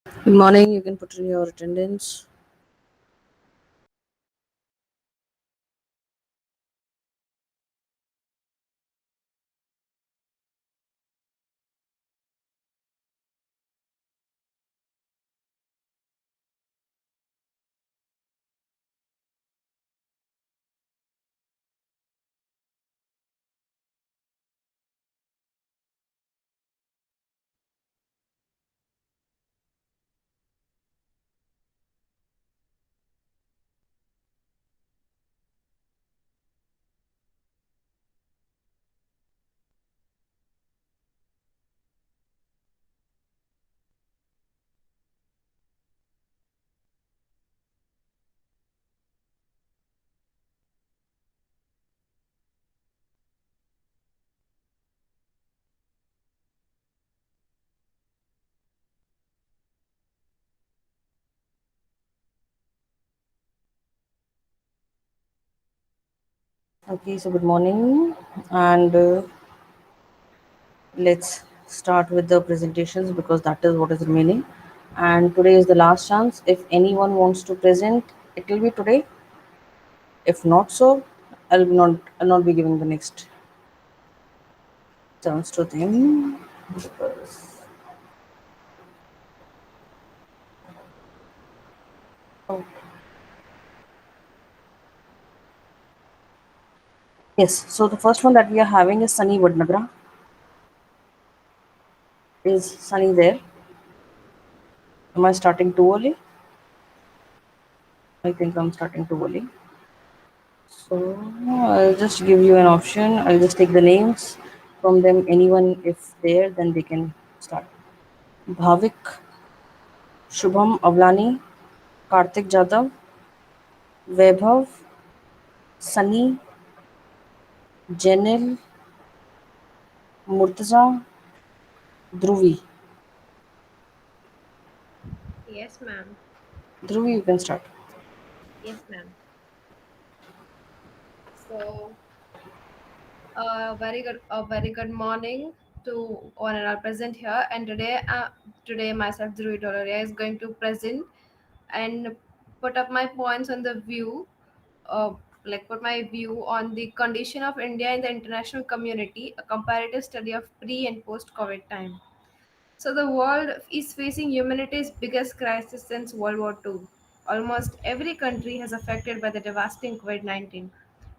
Good morning. You can put in your attendance. Okay, so good morning, and let's start with the presentations because that is what is remaining. And today is the last chance. If anyone wants to present, it will be today. If not so, I'll not be giving the next chance to them. Because, oh, yes, so the first one that we are having is Sunny Vadnagra. Is Sunny there? Am I starting too early? I think I'm starting too early. So I'll just give you an option. I'll just take the names from them. Anyone, if there, then they can start. Bhavik, Shubham Avlani, Karthik Jadhav, Vaibhav, Sunny, Jenil, Murtaza, Dhruvi. Yes, ma'am. Dhruvi, you can start. Yes, ma'am. So, very good morning to one and all present here. And today myself, Dhruvi Doloria, is going to present and put up my points on the view, put my view on the condition of India in the international community, a comparative study of pre and post COVID time. So the world is facing humanity's biggest crisis since World War II. Almost every country has affected by the devastating COVID-19.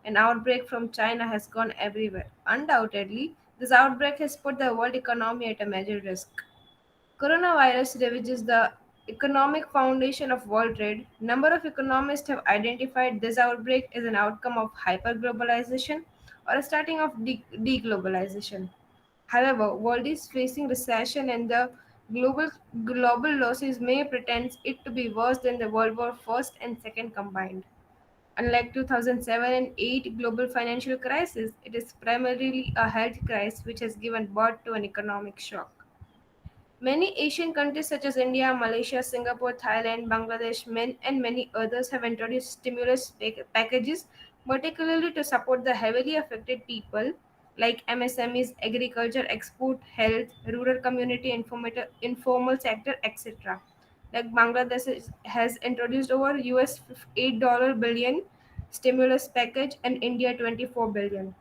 An outbreak from China has gone everywhere. Undoubtedly, this outbreak has put the world economy at a major risk. Coronavirus ravages the economic foundation of world trade. Number of economists have identified this outbreak as an outcome of hyperglobalization or a starting of deglobalization. However, world is facing recession and the global losses may pretend it to be worse than the World War First and Second combined. Unlike 2007 and 8 global financial crisis, it is primarily a health crisis which has given birth to an economic shock. Many Asian countries such as India, Malaysia, Singapore, Thailand, Bangladesh, and many others have introduced stimulus packages, particularly to support the heavily affected people like MSMEs, agriculture, export, health, rural community, informal sector, etc. Like Bangladesh has introduced over US $8 billion stimulus package and India 24 billion.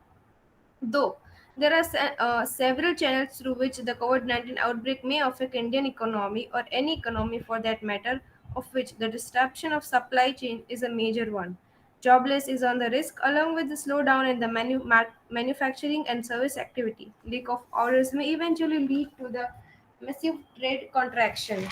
Though there are several channels through which the COVID 19 outbreak may affect Indian economy or any economy for that matter, of which the disruption of supply chain is a major one. Jobless is on the risk along with the slowdown in the manufacturing and service activity. Lack of orders may eventually lead to the massive trade contraction.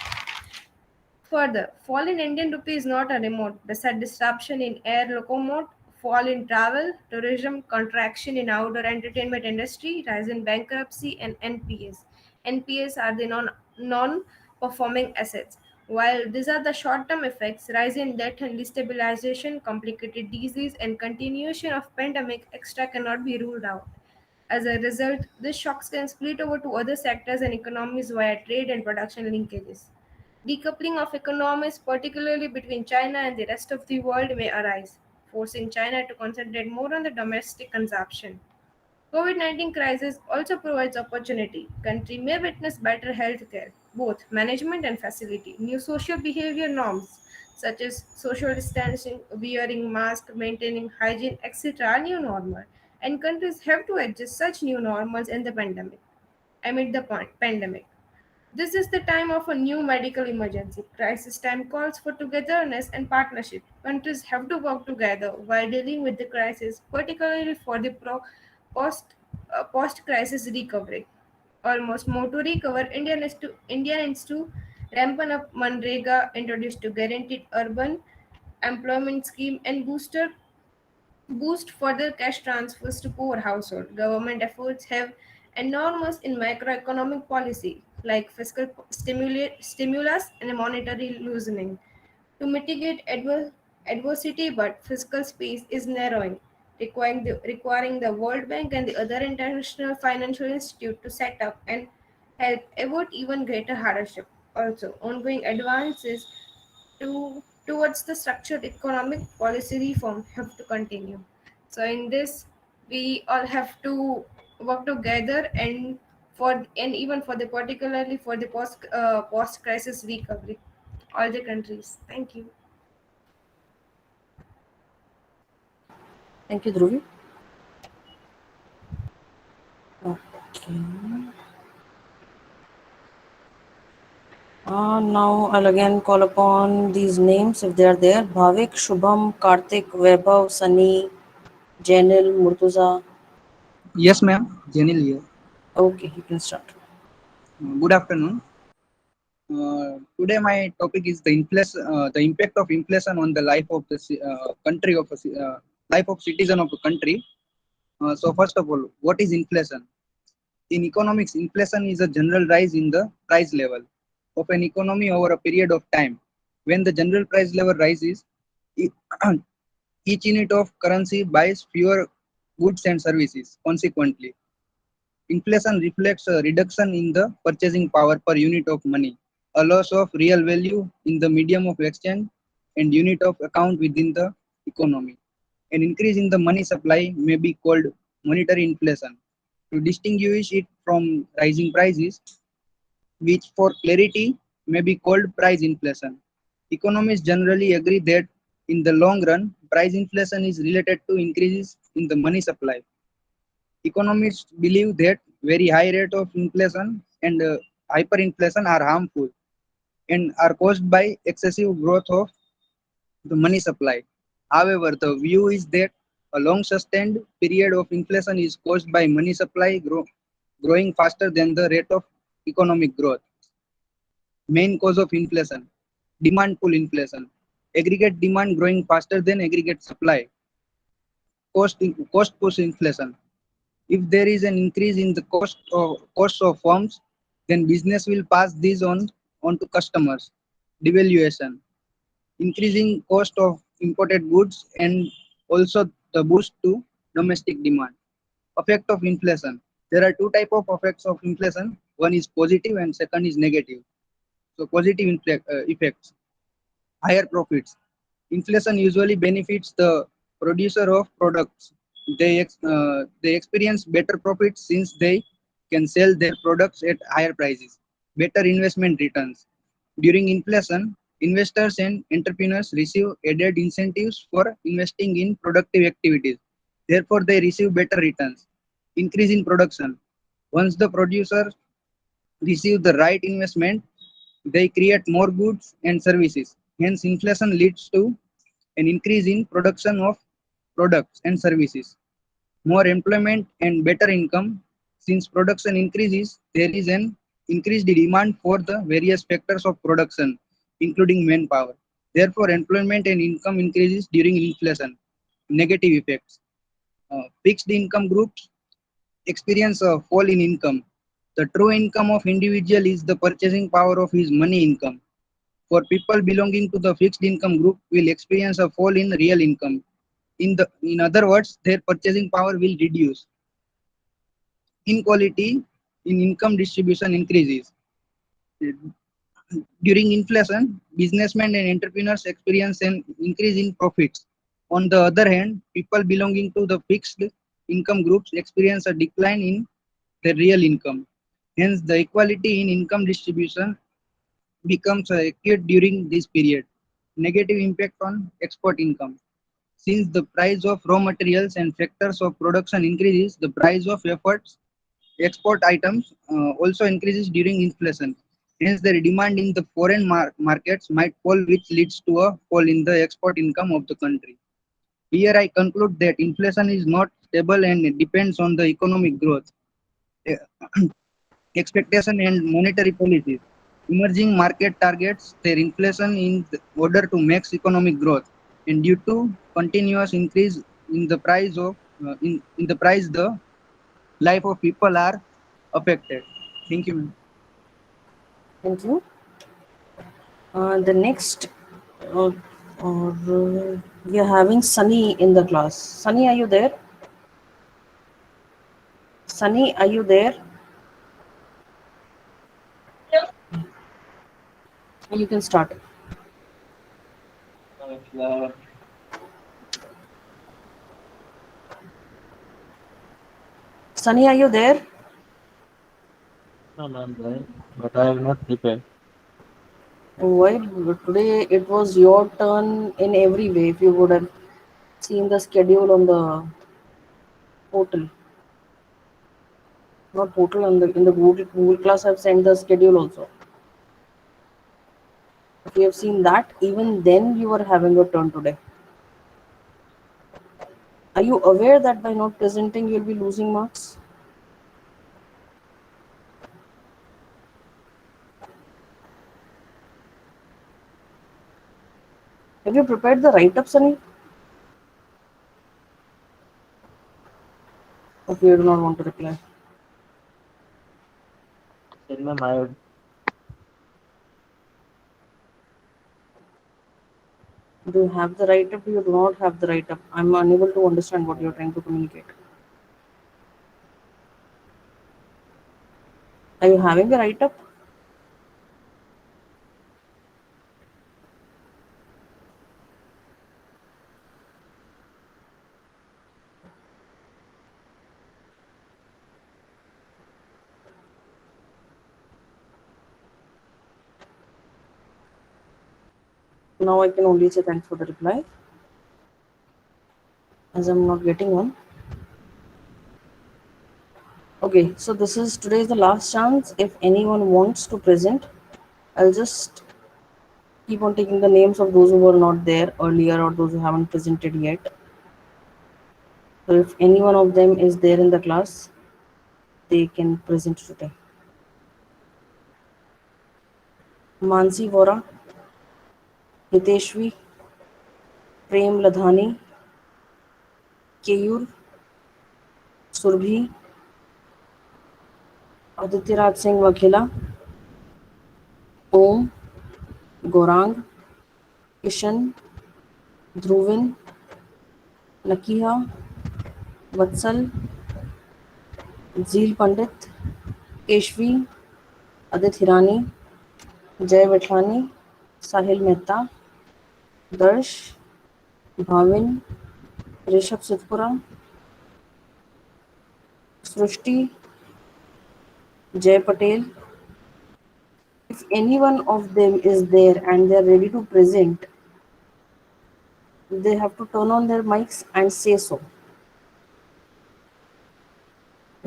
Further, fall in Indian rupee is not a remote. The said disruption in air locomotive, fall in travel, tourism, contraction in outdoor entertainment industry, rise in bankruptcy and NPS. NPS are the non-performing assets. While these are the short-term effects, rise in debt and destabilization, complicated disease, and continuation of pandemic extra cannot be ruled out. As a result, these shocks can split over to other sectors and economies via trade and production linkages. Decoupling of economies, particularly between China and the rest of the world, may arise, forcing China to concentrate more on the domestic consumption. COVID-19 crisis also provides opportunity. Country may witness better health care. both management and facility. New social behavior norms such as social distancing, wearing masks, maintaining hygiene, etc. are new normal, and countries have to adjust such new normals in the pandemic. Amid the pandemic, this is the time of a new medical emergency. Crisis time calls for togetherness and partnership. Countries have to work together while dealing with the crisis, particularly for the post post-crisis recovery. Almost more to recover, India needs to ramp up Manrega, introduce to guaranteed urban employment scheme, and boost further cash transfers to poor households. Government efforts have enormous in macroeconomic policy, like fiscal stimulus and monetary loosening, to mitigate adversity, but fiscal space is narrowing, requiring the World Bank and the other international financial institute to set up and help avoid even greater hardship. Also, ongoing advances towards the structured economic policy reform have to continue. So in this, we all have to work together and even for the particularly for the post crisis recovery, all the countries. Thank you. Thank you, Dhruvi. Okay. Now I'll again call upon these names if they are there. Bhavik, Shubham, Karthik, Vaibhav, Sunny, Janil, Murtuza. Yes, ma'am. Janil here. Okay, you can start. Good afternoon. Today my topic is the impact of inflation on the life of the country life of citizen of a country. So first of all, what is inflation? In economics, inflation is a general rise in the price level of an economy over a period of time. When the general price level rises, e- each unit of currency buys fewer goods and services. Consequently, inflation reflects a reduction in the purchasing power per unit of money, a loss of real value in the medium of exchange and unit of account within the economy. An increase in the money supply may be called monetary inflation. To distinguish it from rising prices, which for clarity may be called price inflation. Economists generally agree that in the long run, price inflation is related to increases in the money supply. Economists believe that very high rate of inflation and hyperinflation are harmful and are caused by excessive growth of the money supply. However, the view is that a long sustained period of inflation is caused by money supply growing faster than the rate of economic growth. Main cause of inflation: demand pull inflation. Aggregate demand growing faster than aggregate supply. Cost push inflation. If there is an increase in the costs of firms, then business will pass these on to customers. Devaluation, increasing cost of imported goods and also the boost to domestic demand. Effect of inflation. There are two type of effects of inflation. One is positive and second is negative. So positive effects: higher profits. Inflation usually benefits the producer of products. They experience better profits since they can sell their products at higher prices. Better investment returns. During inflation, investors and entrepreneurs receive added incentives for investing in productive activities. Therefore, they receive better returns. Increase in production. Once the producer receive the right investment, they create more goods and services. Hence, inflation leads to an increase in production of products and services, more employment and better income. Since production increases, there is an increased demand for the various factors of production, including manpower. Therefore, employment and income increases during inflation. Negative effects. Fixed income groups experience a fall in income. The true income of individual is the purchasing power of his money income. For people belonging to the fixed income group will experience a fall in real income. In other words, their purchasing power will reduce. Inequality in income distribution increases. During inflation, businessmen and entrepreneurs experience an increase in profits. On the other hand, people belonging to the fixed income groups experience a decline in their real income. Hence, the equality in income distribution becomes acute during this period. Negative impact on export income. Since the price of raw materials and factors of production increases, the price of efforts export items also increases during inflation. Hence, the demand in the foreign markets might fall, which leads to a fall in the export income of the country. Here, I conclude that inflation is not stable and it depends on the economic growth, eh, expectation, and monetary policies. Emerging market targets their inflation in order to max economic growth, and due to continuous increase in the price of in the price, the life of people are affected. Thank you, ma'am. Thank you. The next, uh, we are having Sunny in the class. Sunny, are you there? Sunny, are you there? You can start. Sunny, are you there? No, ma'am, right? But I have not prepared. Why? Today it was your turn in every way. If you would have seen the schedule on the portal, not portal, on the in the Google class, I've sent the schedule also. If you have seen that, even then you were having a turn today. Are you aware that by not presenting you'll be losing marks? Have you prepared the write-up, Sunny? Okay, you do not want to reply. Said, ma'am, I would. Do you have the write-up? Do you do not have the write-up? I'm unable to understand what you're trying to communicate. Are you having a write-up? Now I can only say thanks for the reply, as I'm not getting one. Okay, so this is today is the last chance. If anyone wants to present, I'll just keep on taking the names of those who were not there earlier or those who haven't presented yet. So if any one of them is there in the class, they can present today. Mansi Vora, Hiteshvi, Prem Ladhani, Keyur, Surbhi, Adityaraj Singh Waghela, Om, Gorang, Kishan, Dhruvin, Nakiha, Vatsal, Zeel Pandit, Keshvi, Adit Hirani, Jay Vitlani, Sahil Mehta, Darsh, Bhavin, Rishabh Sitpura, Srushti, Jay Patel. If any one of them is there and they are ready to present, they have to turn on their mics and say so.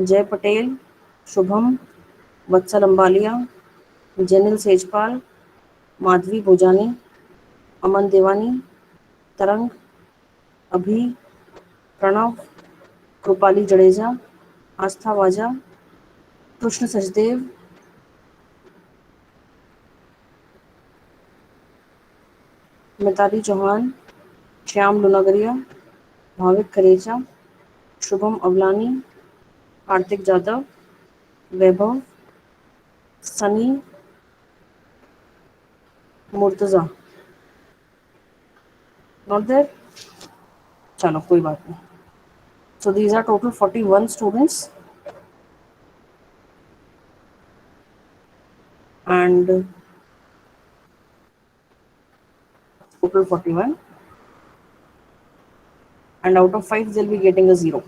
Jay Patel, Shubham, Vatsal Ambalia, Janil Sejpal, Madhvi Bhojani, Aman Devani, Tarang, Abhi, Pranav, Krupali Jadeja, Astha Vaja, Krishna Sachdev, Mitali Chauhan, Shyam Lunagaria, Bhavik Kharecha, Shubham Avlani, Kartik Jadhav, Vaibhav, Sunny, Murtaza. Not there? चलो कोई बात नहीं. So these are total 41 students and total 41, and out of 5 they'll be getting a 0.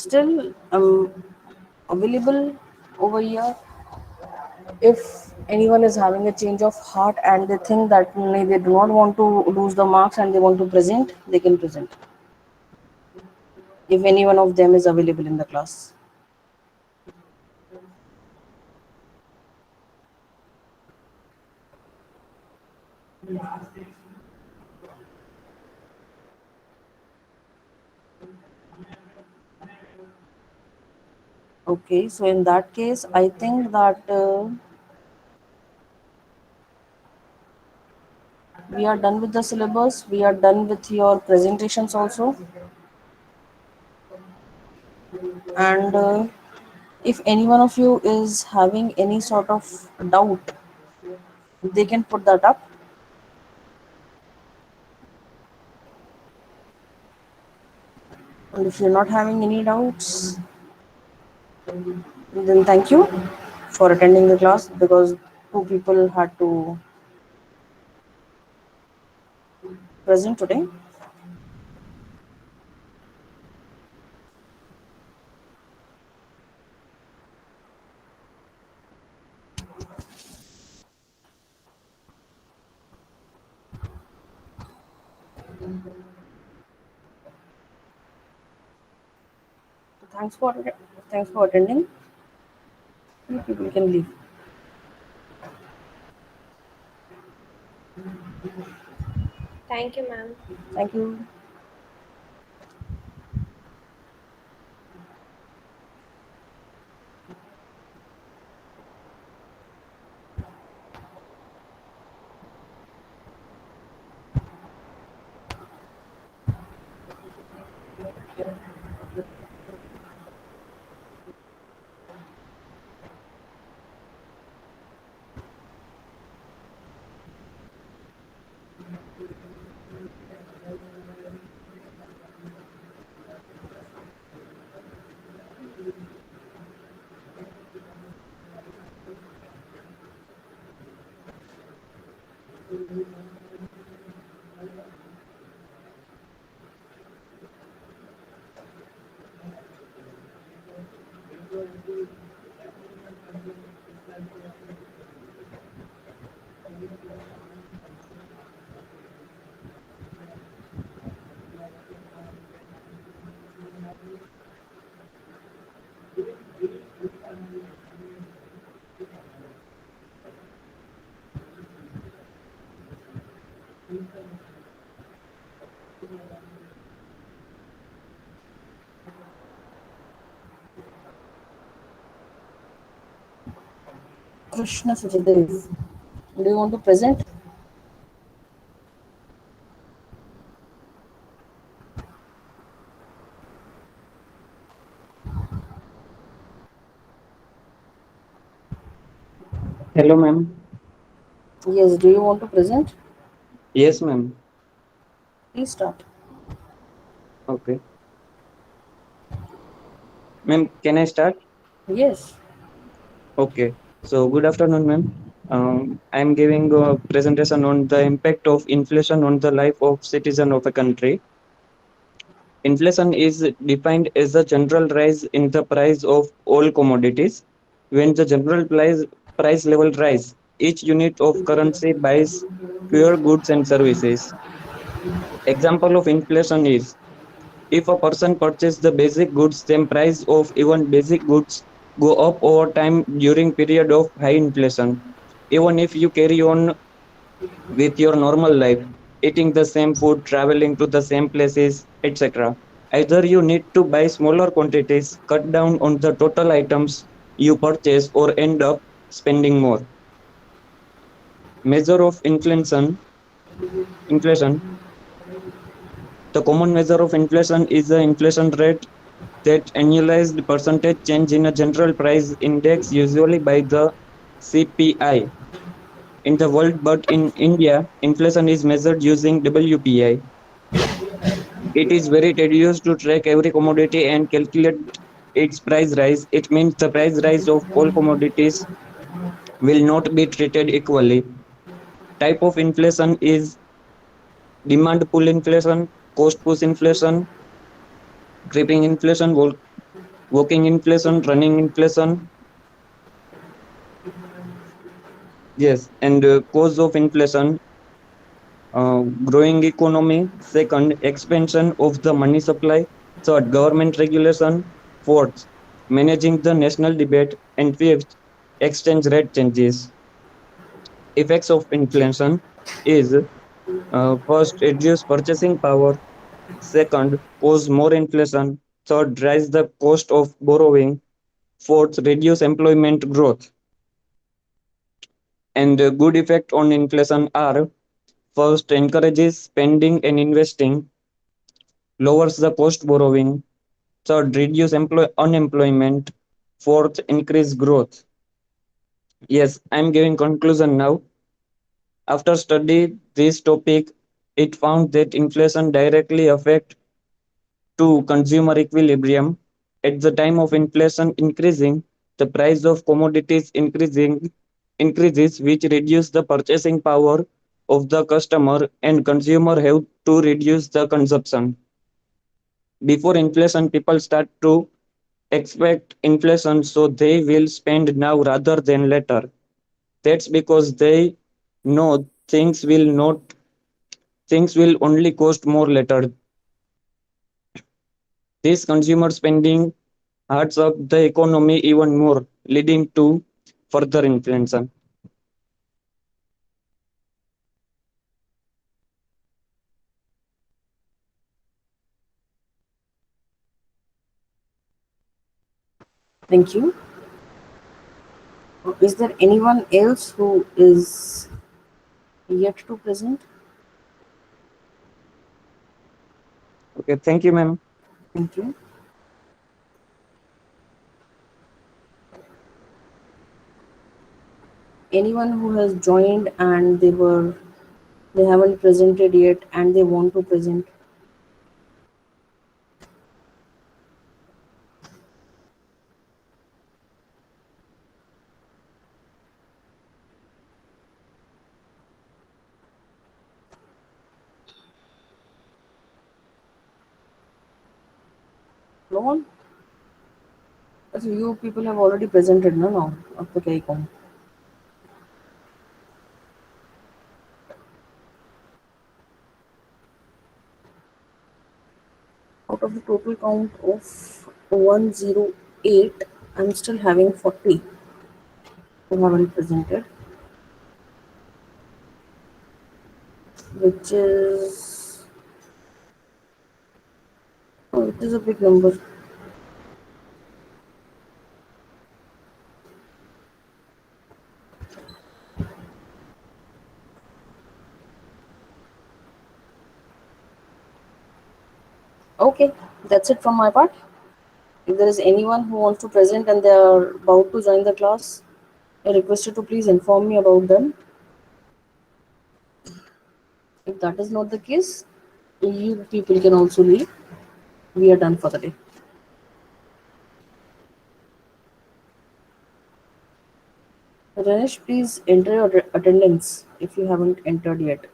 still available over here. If anyone is having a change of heart and they think that they do not want to lose the marks and they want to present, they can present if any one of them is available in the class. Okay, so in that case, I think that we are done with the syllabus. We are done with your presentations also. And if any one of you is having any sort of doubt, they can put that up. And if you're not having any doubts, then thank you for attending the class, because two people had to present today. Thanks for thanks for attending. You people can leave. Thank you, ma'am. Thank you. Krishna Suchadev, do you want to present? Hello, ma'am. Yes, do you want to present? Yes, ma'am. Please start. Okay. Ma'am, can I start? Yes. Okay. So, good afternoon, ma'am. I'm giving a presentation on the impact of inflation on the life of citizen of a country. Inflation is defined as a general rise in the price of all commodities. When the general price level rise, each unit of currency buys fewer goods and services. Example of inflation is if a person purchases the basic goods, then price of even basic goods go up over time during period of high inflation. Even if you carry on with your normal life, eating the same food, traveling to the same places, etc. Either you need to buy smaller quantities, cut down on the total items you purchase, or end up spending more. Measure of inflation. The common measure of inflation is the inflation rate, that annualized percentage change in a general price index, usually by the CPI in the world, but in India, inflation is measured using WPI. It is very tedious to track every commodity and calculate its price rise. It means the price rise of all commodities will not be treated equally. Type of inflation is demand pull inflation, cost push inflation, creeping inflation, Walking inflation, running inflation. Yes, and cause of inflation, growing economy. Second, expansion of the money supply. Third, government regulation. Fourth, managing the national debate. And fifth, exchange rate changes. Effects of inflation is first, reduce purchasing power. Second, cause more inflation. Third, rise the cost of borrowing. Fourth, reduce employment growth. And good effect on inflation are first, encourages spending and investing, lowers the cost borrowing. Third, reduce unemployment. Fourth, increase growth. Yes, I'm giving conclusion now. After study this topic, it found that inflation directly affect to consumer equilibrium. At the time of inflation increasing, the price of commodities increases, which reduce the purchasing power of the customer, and consumer have to reduce the consumption. Before inflation, people start to expect inflation, so they will spend now rather than later. That's because they know things will only cost more later. This consumer spending hurts up the economy even more, leading to further inflation. Thank you. Is there anyone else who is yet to present? Okay, thank you, ma'am. Thank you. Anyone who has joined and they haven't presented yet and they want to present? No one? So you people have already presented, no? Now, अब तो क्या ही कहूँ? Out of the total count of 108, I'm still having 40 who haven't presented, which is it is a big number. Okay, that's it from my part. If there is anyone who wants to present and they are about to join the class, I request you to please inform me about them. If that is not the case, you people can also leave. We are done for the day. Ranesh, please enter your attendance if you haven't entered yet.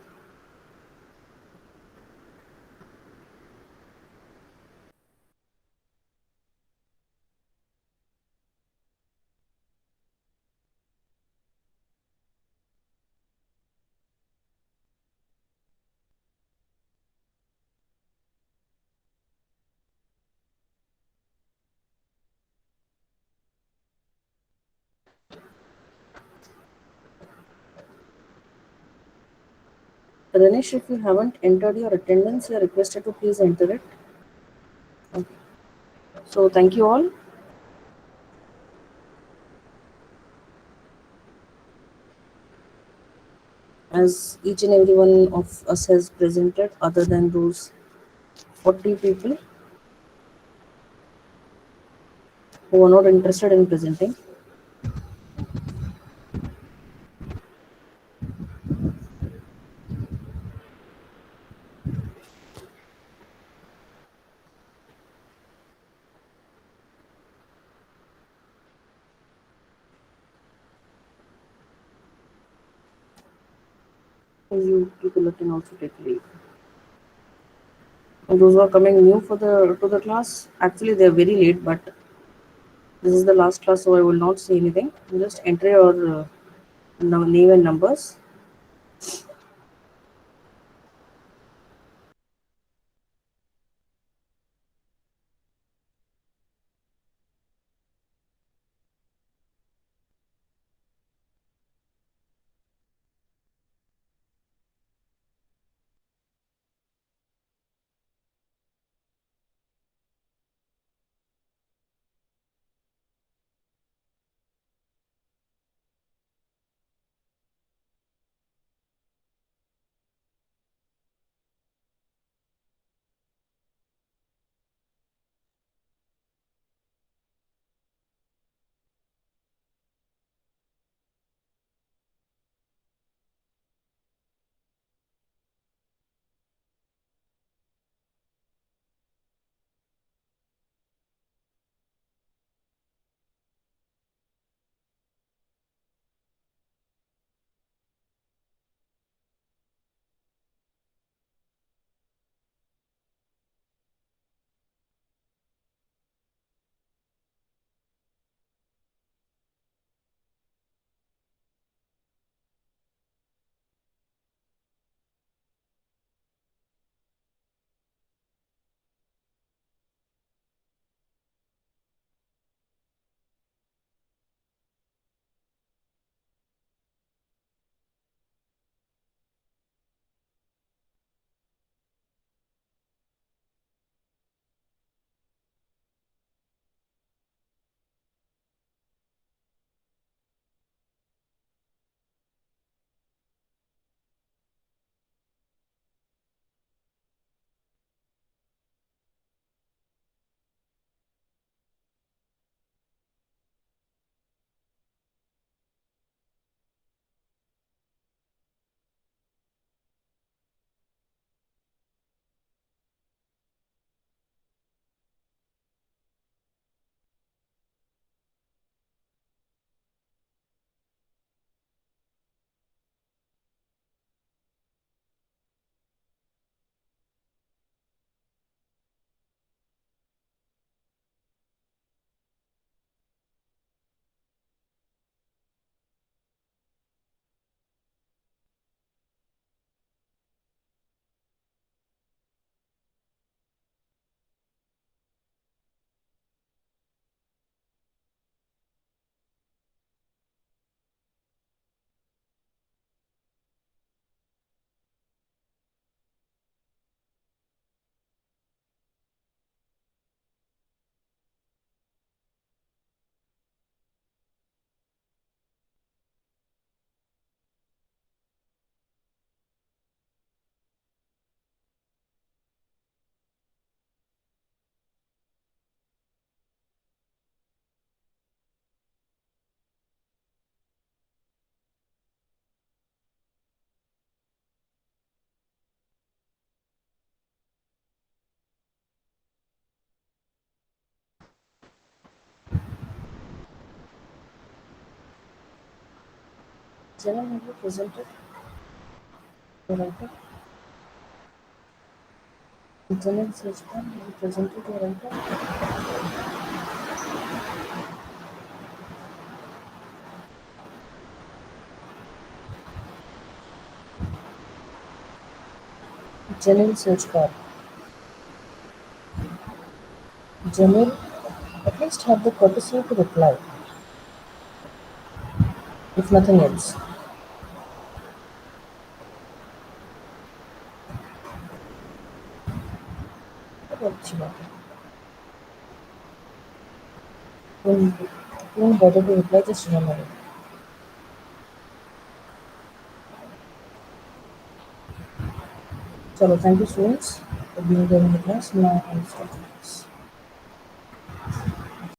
Ranesh, if you haven't entered your attendance, you are requested to please enter it. Okay. So thank you all. As each and every one of us has presented, other than those 40 people who are not interested in presenting. You people can also take leave. And those who are coming new for the to the class, actually they are very late, but This is the last class, so I will not say anything. You just enter your name and numbers. Janelle, have you presented your item? Janelle Sejpan, have you presented your item? Janelle Sejpan. Janelle, at least have the courtesy to reply, if nothing else. बहुत अच्छी बात है. Don't bother to reply, just remember it. Chalo, thank you students for being there in the class. Now I'll start.